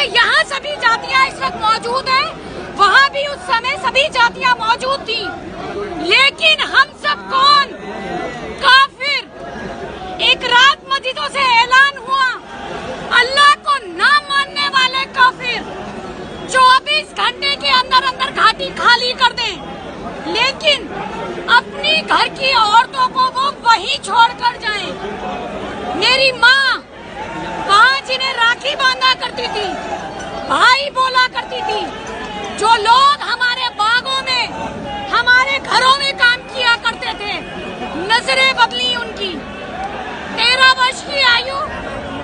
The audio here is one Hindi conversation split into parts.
जैसे यहाँ सभी जातियाँ इस वक्त मौजूद हैं, वहाँ भी उस समय सभी जातियाँ मौजूद थी। लेकिन हम सब कौन? काफिर। एक रात मस्जिदों से ऐलान हुआ, अल्लाह को ना मानने वाले काफिर 24 घंटे के अंदर अंदर घाटी खाली कर दें, लेकिन अपनी घर की औरतों को वो वहीं छोड़कर जाएं। मेरी माँ वहाँ जिन्हें राखी बांधा करती थी, भाई बोला करती थी, जो लोग हमारे बागों में, हमारे घरों में काम किया करते थे, नजरें बदली उनकी। 13 वर्ष की आयु,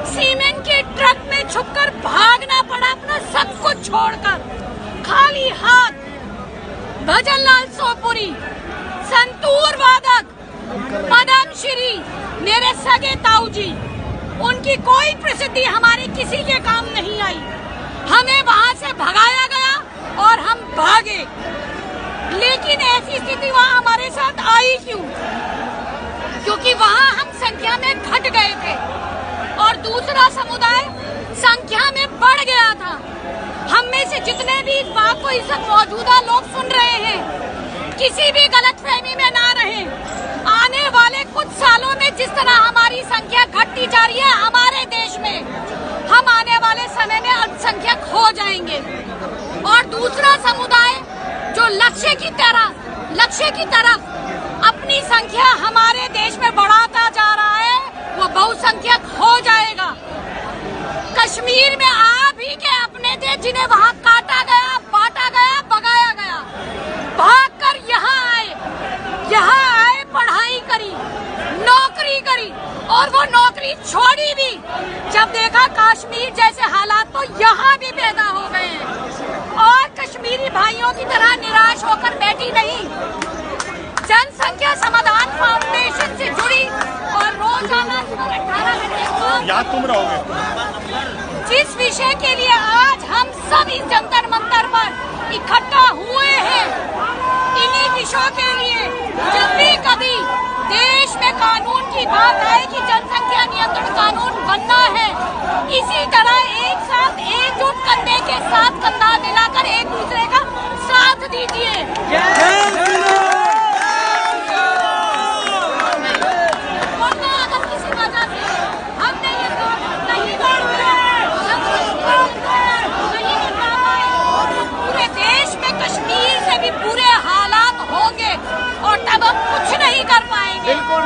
सीमेंट के ट्रक में छुपकर भागना पड़ा अपना सब कुछ छोड़कर, खाली हाथ। भजन लाल सोपुरी, संतूर वादक पद्मश्री, मेरे सगे ताऊ जी, उनकी कोई प्रसिद्धि हमारे किसी के काम नहीं आई। हमें वहां से भगाया गया और हम भागे। लेकिन ऐसी स्थिति वहां हमारे साथ आई क्यों? क्योंकि वहां हम संख्या में घट गए थे और दूसरा समुदाय संख्या में बढ़ गया था। हम में से जितने भी इस बात को इस वक्त मौजूदा लोग सुन रहे हैं, किसी भी गलतफहमी में ना रहे। आने वाले कुछ सालों में जिस तरह हमारी संख्या घटती जा रही है हमारे देश में, हम आने वाले समय में अल्पसंख्यक हो जाएंगे। और दूसरा समुदाय जो लक्ष्य की तरफ अपनी संख्या हमारे देश में बढ़ाता जा रहा है, वो बहुसंख्यक हो जाएगा। कश्मीर में आप ही के अपने थे जिन्हें वहाँ काटा गया, बांटा गया, भगाया गया, भागकर यहाँ आए, पढ़ाई करी, नौकरी करी और वो नौकरी छोड़ी भी। जब देखा कश्मीर जैसे हालात, तो यहाँ भी पैदा हो गए हैं। और कश्मीरी भाइयों की तरह निराश होकर बैठी नहीं, जनसंख्या समाधान फाउंडेशन से जुड़ी और रोजाना 18 घंटे याद तुम रहोगे। जिस विषय के लिए आज हम सब इस जंतर मंतर पर इकट्ठा हुए हैं, इन्हीं विषयों के लिए जब भी कभी देश में कानून की बात आए कि जनसंख्या नियंत्रण कानून बनना है, इसी तरह एक साथ एकजुट कंधे के साथ कंधा मिलाकर एक दूसरे का साथ दीजिए। पूरे हालात होंगे और तब हम कुछ नहीं कर पाएंगे। बिल्कुल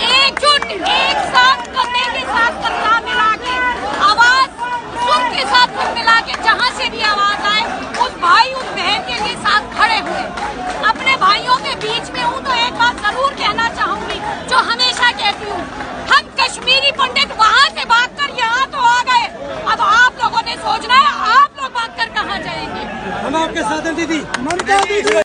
एकजुट, एक साथ कंधे के साथ कंधा मिला के, आवाज सुर के साथ सुर मिला के, जहाँ से भी आवाज आए उस भाई उस बहन के लिए साथ खड़े हुए। अपने भाइयों के बीच में हूँ तो एक बात जरूर कहना चाहूंगी, जो हमेशा कहती हूँ, हम कश्मीरी पंडित वहाँ से भागकर यहाँ तो आ गए, अब आप लोगों ने सोचना है आप लोग भागकर कहाँ जाएंगे। हम आपके साथ हैं दीदी।